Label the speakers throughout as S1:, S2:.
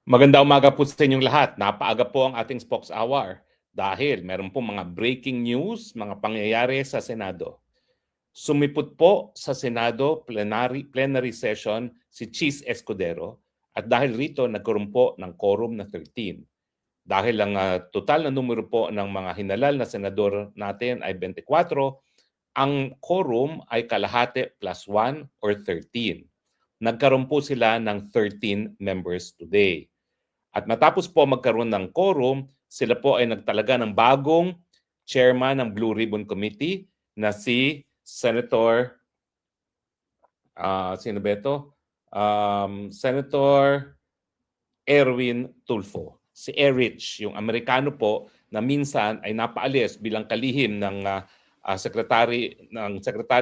S1: Magandang umaga po sa inyong lahat. Napaaga po ang ating Spokes Hour dahil meron po mga breaking news, mga pangyayari sa Senado. Sumipot po sa Senado plenary session si Chis Escudero at dahil rito nagkaroon po ng quorum na 13. Dahil ang total na numero po ng mga hinalal na senador natin ay 24, ang quorum ay kalahati plus 1 or 13. Nagkaroon po sila ng 13 members today. At matapos po magkaroon ng quorum, sila po ay nagtalaga ng bagong chairman ng Blue Ribbon Committee na si Senator sino ba ito? Senator Erwin Tulfo. Si Erich, yung Amerikano po na minsan ay napaalis bilang kalihim ng Secretary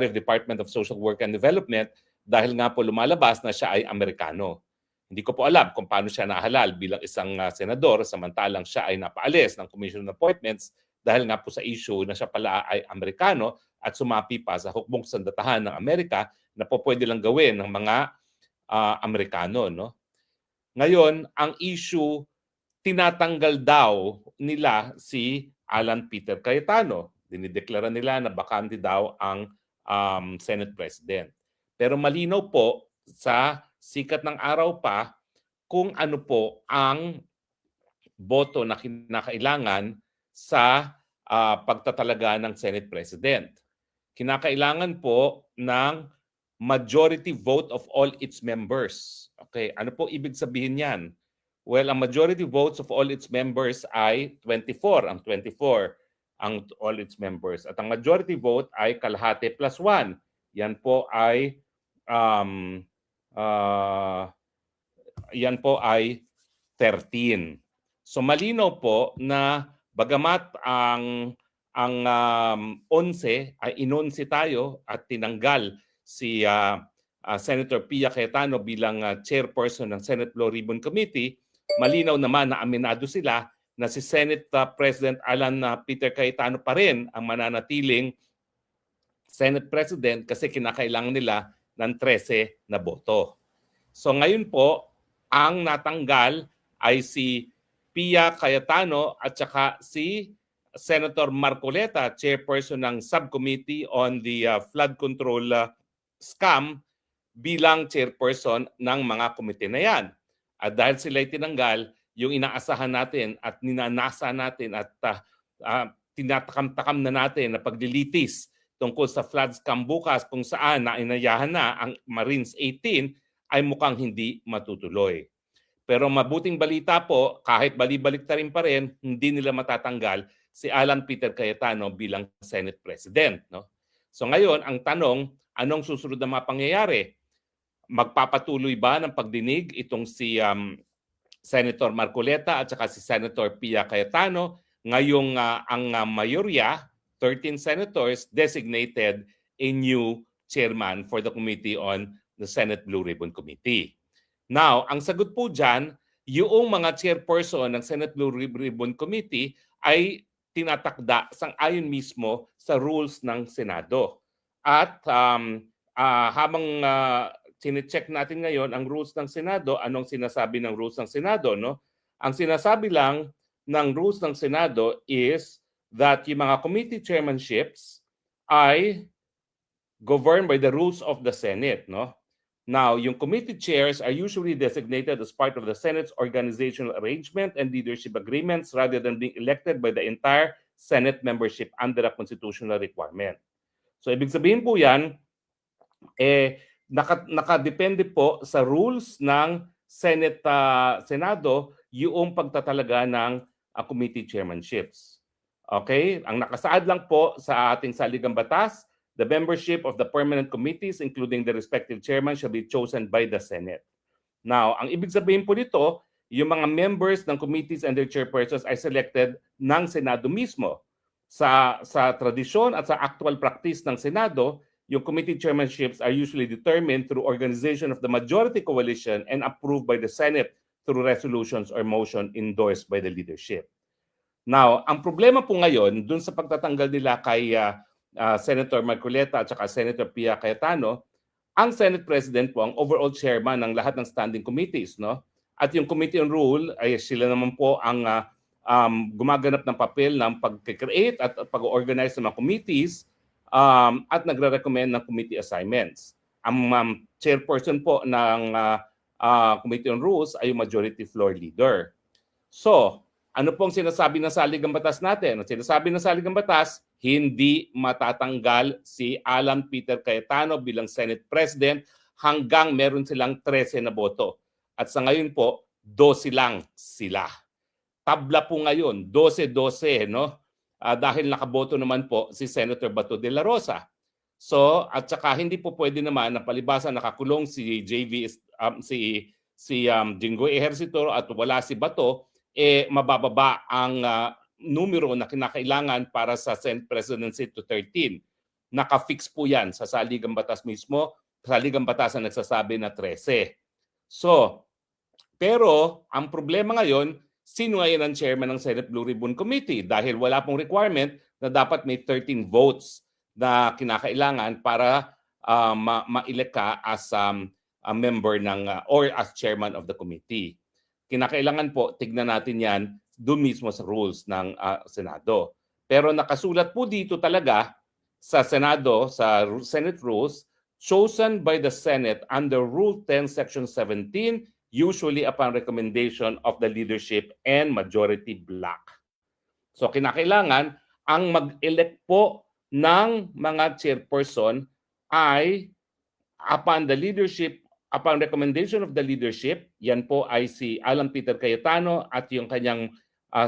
S1: of Department of Social Work and Development dahil nga po lumalabas na siya ay Amerikano. Hindi ko po alam kung paano siya nahalal bilang isang senador samantalang siya ay napaalis ng Commission on Appointments dahil nga po sa issue na siya pala ay Amerikano at sumapi pa sa hukbong sandatahan ng Amerika na po pwede lang gawin ng mga Amerikano. No? Ngayon, ang issue, tinatanggal daw nila si Alan Peter Cayetano. Dinideklara nila na bakante daw ang Senate President. Pero malinaw po sa sikat ng araw pa kung ano po ang boto na kinakailangan sa pagtatalaga ng Senate President. Kinakailangan po ng majority vote of all its members. Okay, ano po ibig sabihin yan? Well, ang majority votes of all its members ay 24, ang 24 ang all its members. At ang majority vote ay kalahati plus 1. Yan po ay yan po ay 13. So malinaw po na bagamat ang 11 ay inonsi tayo at tinanggal si Senator Pia Cayetano bilang chairperson ng Senate Blue Ribbon Committee, malinaw naman na aminado sila na si Senate President Alan Peter Cayetano pa rin ang mananatiling Senate President kasi kinakailangan nila ng 13 na boto. So ngayon po, ang natanggal ay si Pia Cayetano at saka si Senator Marcoleta, chairperson ng Subcommittee on the Flood Control Scam bilang chairperson ng mga komite na yan. At dahil sila tinanggal, yung inaasahan natin at ninanasa natin at tinatakam-takam na natin na paglilitis tungkol sa flood scam bukas kung saan na inayahan na ang Marines 18 ay mukhang hindi matutuloy. Pero mabuting balita po, kahit balibalik ta rin pa rin, hindi nila matatanggal si Alan Peter Cayetano bilang Senate President. No? So ngayon, ang tanong, anong susunod na mga pangyayari? Magpapatuloy ba ng pagdinig itong si Senator Marcoleta at saka si Senator Pia Cayetano? Ngayong ang mayorya, 13 senators, designated a new chairman for the Committee on the Senate Blue Ribbon Committee. Now, ang sagot po dyan, yung mga chairperson ng Senate Blue Ribbon Committee ay tinatakda sang-ayon mismo sa rules ng Senado. At habang sine-check natin ngayon ang rules ng Senado, anong sinasabi ng rules ng Senado, no? Ang sinasabi lang ng rules ng Senado is that yung mga committee chairmanships ay governed by the rules of the Senate, no? Now, yung committee chairs are usually designated as part of the Senate's organizational arrangement and leadership agreements rather than being elected by the entire Senate membership under a constitutional requirement. So, ibig sabihin po yan, nakadepende po sa rules ng Senado yung pagtatalaga ng committee chairmanships. Okay? Ang nakasaad lang po sa ating saligang batas, the membership of the permanent committees, including the respective chairman, shall be chosen by the Senate. Now, ang ibig sabihin po nito, yung mga members ng committees and their chairpersons ay selected ng Senado mismo. Sa tradisyon at sa actual practice ng Senado, yung committee chairmanships are usually determined through organization of the majority coalition and approved by the Senate through resolutions or motion endorsed by the leadership. Now, ang problema po ngayon dun sa pagtatanggal nila kay Senator Marcoleta at saka Senator Pia Cayetano, ang Senate President po ang overall chairman ng lahat ng standing committees, no? At yung Committee on Rule ay sila naman po ang gumaganap ng papel ng pag-create at pag-organize ng mga committees at nagre-recommend ng committee assignments. Ang chairperson po ng Committee on Rules ay yung majority floor leader. So, ano pong sinasabi ng saligang batas natin? Ang sinasabi ng saligang batas, hindi matatanggal si Alan Peter Cayetano bilang Senate President hanggang meron silang 13 na boto. At sa ngayon po, 12 lang sila. Tabla po ngayon, 12-12, no? Dahil nakaboto naman po si Senator Bato de la Rosa. So, at saka hindi po pwede naman na palibasa nakakulong si Jinggoy Ejercito at wala si Bato, mabababa ang numero na kinakailangan para sa Senate presidency to 13. Naka-fix po yan sa saligang batas mismo. Saligang batas ang nagsasabi na 13. So, pero ang problema ngayon, sino ngayon ang chairman ng Senate Blue Ribbon Committee? Dahil wala pong requirement na dapat may 13 votes na kinakailangan para ma-elect ka as a member ng or as chairman of the committee. Kinakailangan po, tignan natin yan doon mismo sa rules ng Senado. Pero nakasulat po dito talaga sa Senado, sa Senate Rules, chosen by the Senate under Rule 10, Section 17, usually upon recommendation of the leadership and majority bloc. So kinakailangan, ang mag-elect po ng mga chairperson ay upon the leadership, upon recommendation of the leadership, yan po ay si Alan Peter Cayetano at yung kanyang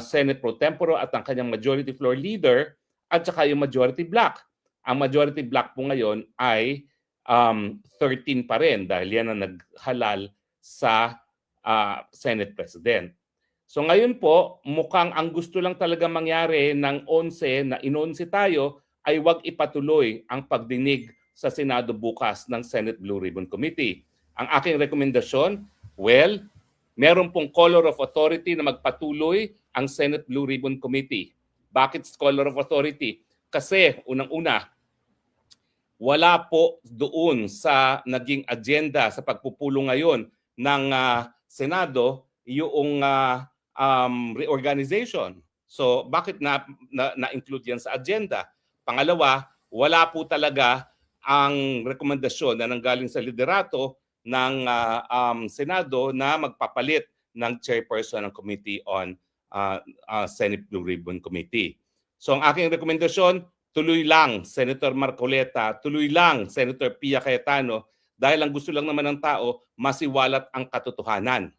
S1: Senate Pro Tempore at ang kanyang majority floor leader at saka yung majority bloc. Ang majority bloc po ngayon ay 13 pa rin dahil yan ang naghalal sa Senate President. So ngayon po, mukhang ang gusto lang talaga mangyari ng 11 na in-11 tayo ay wag ipatuloy ang pagdinig sa Senado bukas ng Senate Blue Ribbon Committee. Ang aking rekomendasyon, well, meron pong color of authority na magpatuloy ang Senate Blue Ribbon Committee. Bakit color of authority? Kasi unang-una, wala po doon sa naging agenda sa pagpupulong ngayon ng Senado yung reorganization. So bakit na-include yan sa agenda? Pangalawa, wala po talaga ang rekomendasyon na nanggaling sa liderato ng Senado na magpapalit ng chairperson ng Committee on Senate Blue Ribbon Committee. So ang aking rekomendasyon, tuloy lang Senator Marcoleta, tuloy lang Senator Pia Cayetano dahil ang gusto lang naman ng tao, masiwalat ang katotohanan.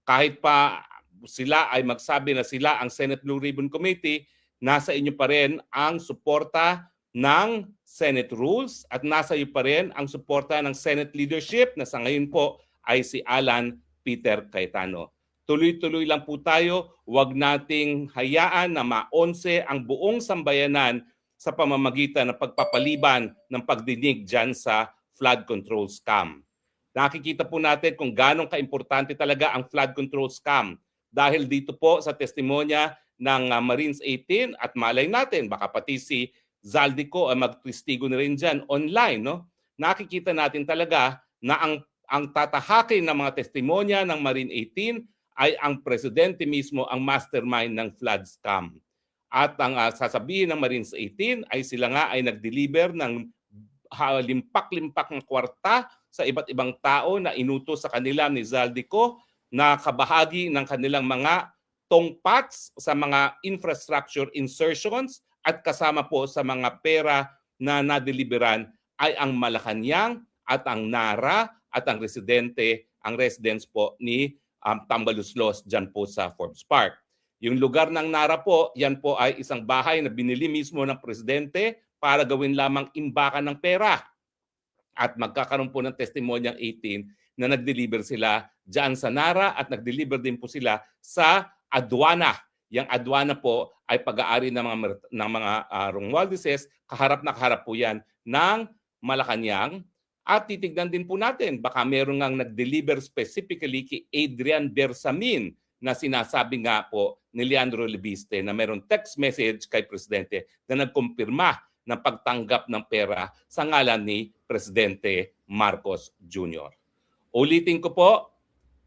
S1: Kahit pa sila ay magsabi na sila ang Senate Blue Ribbon Committee, nasa inyo pa rin ang suporta ng Senate Rules at nasa iyo pa rin ang suporta ng Senate Leadership na sa ngayon po ay si Alan Peter Cayetano. Tuloy-tuloy lang po tayo, huwag nating hayaan na ma-11 ang buong sambayanan sa pamamagitan ng pagpapaliban ng pagdinig dyan sa flood control scam. Nakikita po natin kung gano'ng kaimportante talaga ang flood control scam dahil dito po sa testimonya ng Marines 18 at malay natin, baka pati si Zaldico ay magtestigo na rin dyan online. No? Nakikita natin talaga na ang tatahakin ng mga testimonya ng Marine 18 ay ang presidente mismo ang mastermind ng flood scam. At ang sasabihin ng Marines 18 ay sila nga ay nag-deliver ng limpak-limpak ng kwarta sa iba't ibang tao na inutos sa kanila ni Zaldico na kabahagi ng kanilang mga tongpats sa mga infrastructure insertions at kasama po sa mga pera na nadeliveran ay ang Malacanang at ang Nara at ang residence po ni Tambaluslos dyan po sa Forbes Park. Yung lugar ng Nara po, yan po ay isang bahay na binili mismo ng presidente para gawin lamang imbakan ng pera. At magkakaroon po ng testimonyang 18 na nag-deliver sila dyan sa Nara at nag-deliver din po sila sa Aduana. Yang Aduana po ay pag-aari ng mga Romualdezes, kaharap na kaharap po yan ng Malacanang. At titignan din po natin, baka meron ngang nag-deliver specifically kay Adrian Bersamin na sinasabi nga po ni Leandro Lebiste na meron text message kay Presidente na nagkumpirma ng pagtanggap ng pera sa ngalan ni Presidente Marcos Jr. Ulitin ko po,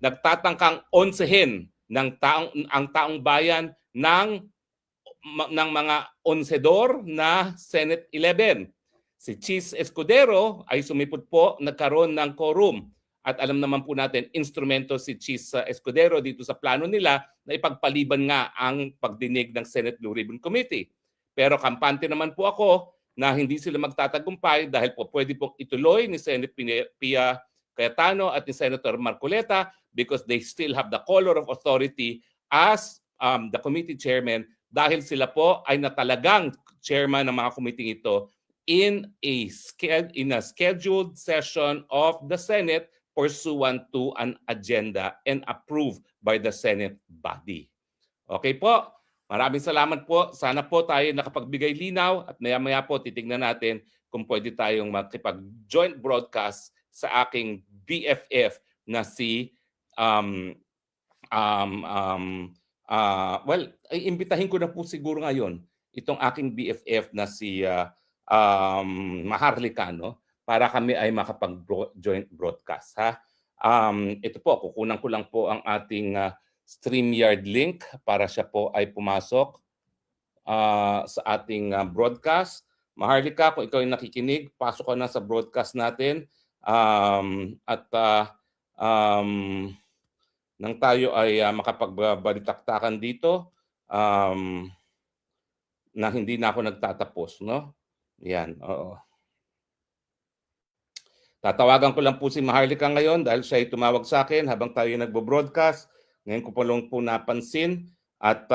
S1: nagtatangkang onsehin ang taong bayan ng mga onsedor na Senate 11. Si Chis Escudero ay sumipot po, nagkaroon ng quorum. At alam naman po natin, instrumento si Chis Escudero dito sa plano nila na ipagpaliban nga ang pagdinig ng Senate Blue Ribbon Committee. Pero kampante naman po ako na hindi sila magtatagumpay dahil po pwede pong ituloy ni Senate Pia Cayetano at ni Senator Marcoleta because they still have the color of authority as the committee chairman dahil sila po ay natalagang chairman ng mga committee ito in a scheduled session of the Senate pursuant to an agenda and approved by the Senate body. Okay po, maraming salamat po. Sana po tayo nakapagbigay linaw at maya-maya po titignan natin kung pwede tayong makipag-joint broadcast sa aking BFF na si imbitahin ko na po siguro ngayon itong aking BFF na si Maharlika, no? Para kami ay makapag-joint broadcast. Ha? Ito po, kukunan ko lang po ang ating StreamYard link para siya po ay pumasok sa ating broadcast. Maharlika, kung ikaw ay nakikinig, pasok ka na sa broadcast natin. Nang tayo ay makapagbalitaktakan dito na hindi na ako nagtatapos, no? Yan, oo. Tatawagan ko lang po si Maharlika ngayon dahil siya ay tumawag sa akin habang tayo nagbo-broadcast. Ngayon ko pa lang po napansin at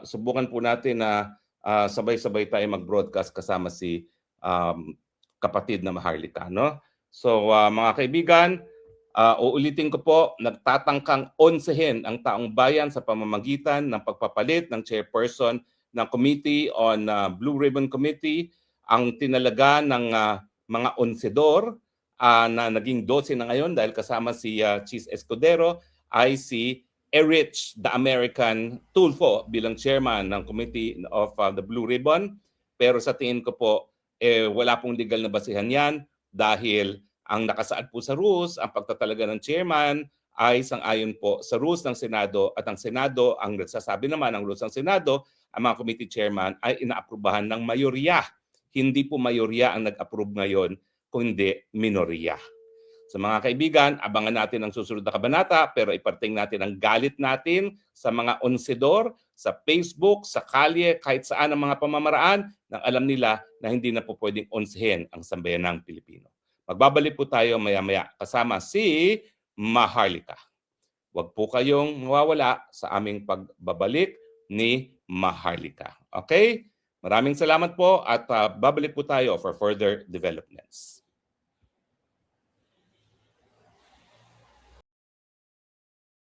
S1: subukan po natin na sabay-sabay tayo mag-broadcast kasama si kapatid na Maharlika, no? So mga kaibigan, uulitin ko po, nagtatangkang onsehin ang taong bayan sa pamamagitan ng pagpapalit ng chairperson ng Committee on Blue Ribbon Committee. Ang tinalaga ng mga onsedor na naging 12 na ngayon dahil kasama si Chis Escudero ay si Erich the American Tulfo bilang chairman ng Committee of the Blue Ribbon. Pero sa tingin ko po, wala pong legal na basihan yan dahil ang nakasaad po sa rules, ang pagtatalaga ng chairman ay sang-ayon po sa rules ng Senado at ang Senado, ang nagsasabi naman ng rules ng Senado, ang mga committee chairman ay inaaprubahan ng mayorya. Hindi po mayorya ang nag-approve ngayon, kundi minorya. So mga kaibigan, abangan natin ang susunod na kabanata pero iparting natin ang galit natin sa mga onsedor, sa Facebook, sa kalye, kahit saan ang mga pamamaraan nang alam nila na hindi na po pwedeng onsehin ang sambayanang Pilipino. Magbabalik po tayo maya-maya kasama si Maharlika. Huwag po kayong mawawala sa aming pagbabalik ni Maharlika. Okay? Maraming salamat po at babalik po tayo for further developments.